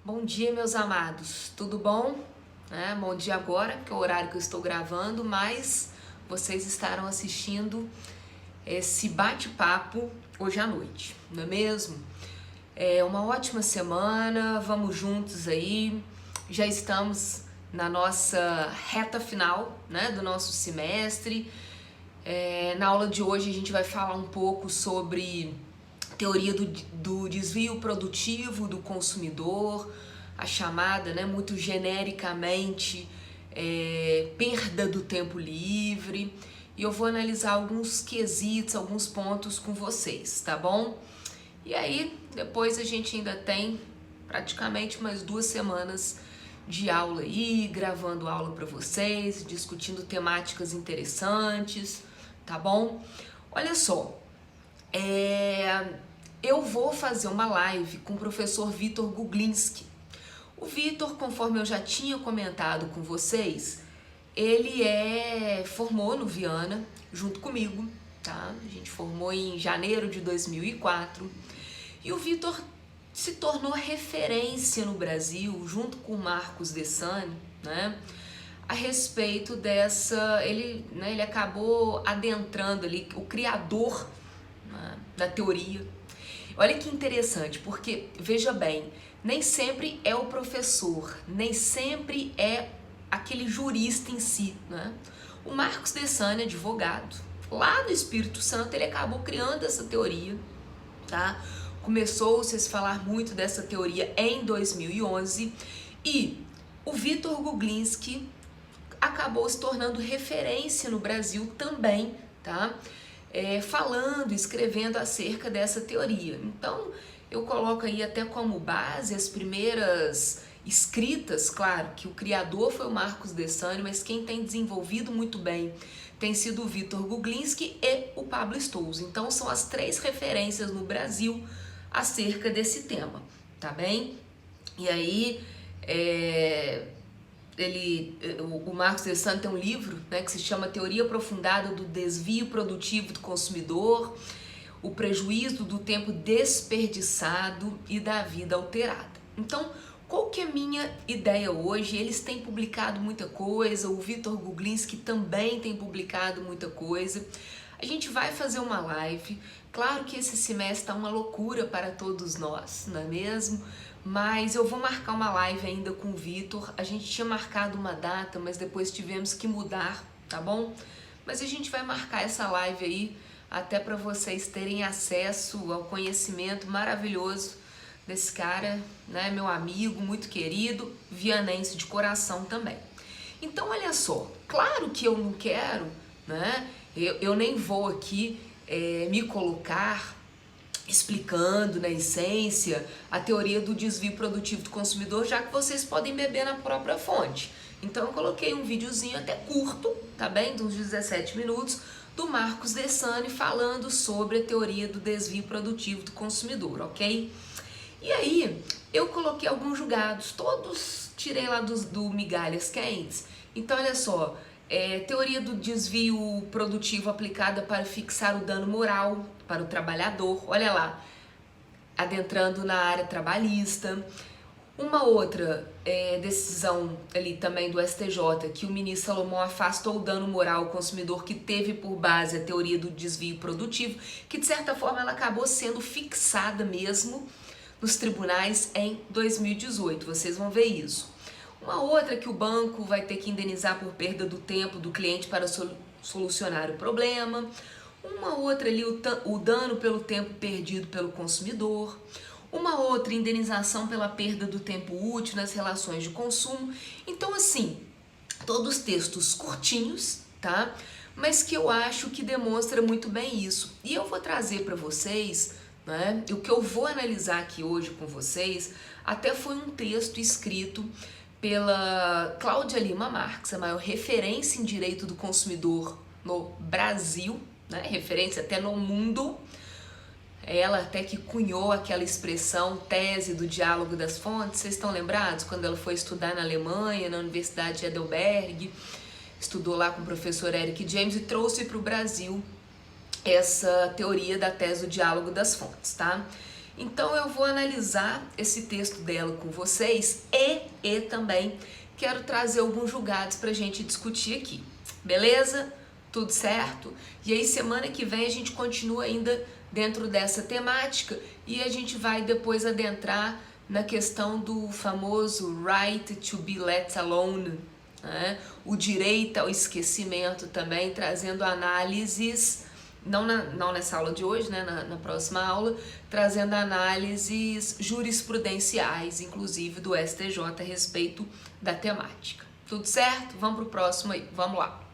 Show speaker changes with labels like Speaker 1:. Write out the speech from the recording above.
Speaker 1: Bom dia, meus amados, tudo bom? Bom dia agora, que é o horário que eu estou gravando, mas vocês estarão assistindo esse bate-papo hoje à noite, não é mesmo? É uma ótima semana, vamos juntos aí, já estamos na nossa reta final, né, do nosso semestre. Na aula de hoje a gente vai falar um pouco sobre teoria do desvio produtivo do consumidor, a chamada, né, muito genericamente, perda do tempo livre. E eu vou analisar alguns quesitos, alguns pontos com vocês, tá bom? E aí, depois a gente ainda tem praticamente mais 2 semanas de aula aí, gravando aula para vocês, discutindo temáticas interessantes, tá bom? Olha só, eu vou fazer uma live com o professor Vitor Guglinski. O Vitor, conforme eu já tinha comentado com vocês, ele formou no Viana junto comigo, tá? A gente formou em janeiro de 2004 e o Vitor se tornou referência no Brasil, junto com o Marcos Dessani, né? A respeito dessa, ele acabou adentrando ali, o criador, né, da teoria. Olha que interessante, porque, veja bem, nem sempre é o professor, nem sempre é aquele jurista em si, né? O Marcos Dessani, advogado, lá no Espírito Santo, ele acabou criando essa teoria, tá? Começou-se a se falar muito dessa teoria em 2011 e o Vitor Guglinski acabou se tornando referência no Brasil também, tá? Falando, escrevendo acerca dessa teoria. Então, eu coloco aí até como base as primeiras escritas, claro, que o criador foi o Marcos Dessani, mas quem tem desenvolvido muito bem tem sido o Vitor Guglinski e o Pablo Stolz. Então, são as 3 referências no Brasil acerca desse tema, tá bem? E aí, o Marcos Dessani tem um livro, né, que se chama Teoria Aprofundada do Desvio Produtivo do Consumidor, o prejuízo do tempo desperdiçado e da vida alterada. Então, qual que é a minha ideia hoje? Eles têm publicado muita coisa, o Vitor Guglinski também tem publicado muita coisa. A gente vai fazer uma live. Claro que esse semestre está uma loucura para todos nós, não é mesmo? Mas eu vou marcar uma live ainda com o Vitor. A gente tinha marcado uma data, mas depois tivemos que mudar, tá bom? Mas a gente vai marcar essa live aí até para vocês terem acesso ao conhecimento maravilhoso desse cara, né, meu amigo, muito querido, vianense de coração também. Então, olha só, claro que eu não quero, né, eu nem vou aqui me colocar explicando na essência a teoria do desvio produtivo do consumidor, já que vocês podem beber na própria fonte. Então eu coloquei um videozinho até curto, tá bem, de uns 17 minutos, do Marcos Dessani falando sobre a teoria do desvio produtivo do consumidor, ok? E aí eu coloquei alguns julgados, todos tirei lá do Migalhas Quentes. Então olha só, teoria do desvio produtivo aplicada para fixar o dano moral para o trabalhador, olha lá, adentrando na área trabalhista. Uma outra decisão ali também do STJ, que o ministro Salomão afastou o dano moral ao consumidor que teve por base a teoria do desvio produtivo, que de certa forma ela acabou sendo fixada mesmo nos tribunais em 2018, vocês vão ver isso. Uma outra que o banco vai ter que indenizar por perda do tempo do cliente para solucionar o problema. Uma outra ali, o dano pelo tempo perdido pelo consumidor. Uma outra, indenização pela perda do tempo útil nas relações de consumo. Então, assim, todos textos curtinhos, tá? Mas que eu acho que demonstra muito bem isso. E eu vou trazer para vocês, né? O que eu vou analisar aqui hoje com vocês, até foi um texto escrito pela Cláudia Lima Marques, a maior referência em direito do consumidor no Brasil, né? Referência até no mundo. Ela até que cunhou aquela expressão tese do diálogo das fontes. Vocês estão lembrados? Quando ela foi estudar na Alemanha, na Universidade de Heidelberg, estudou lá com o professor Eric James e trouxe para o Brasil essa teoria da tese do diálogo das fontes, tá? Então eu vou analisar esse texto dela com vocês e também quero trazer alguns julgados para a gente discutir aqui, beleza? Tudo certo? E aí semana que vem a gente continua ainda dentro dessa temática e a gente vai depois adentrar na questão do famoso right to be let alone, né? O direito ao esquecimento também, trazendo análises, não nessa aula de hoje, né? na próxima aula, trazendo análises jurisprudenciais, inclusive do STJ a respeito da temática. Tudo certo? Vamos para o próximo aí, vamos lá.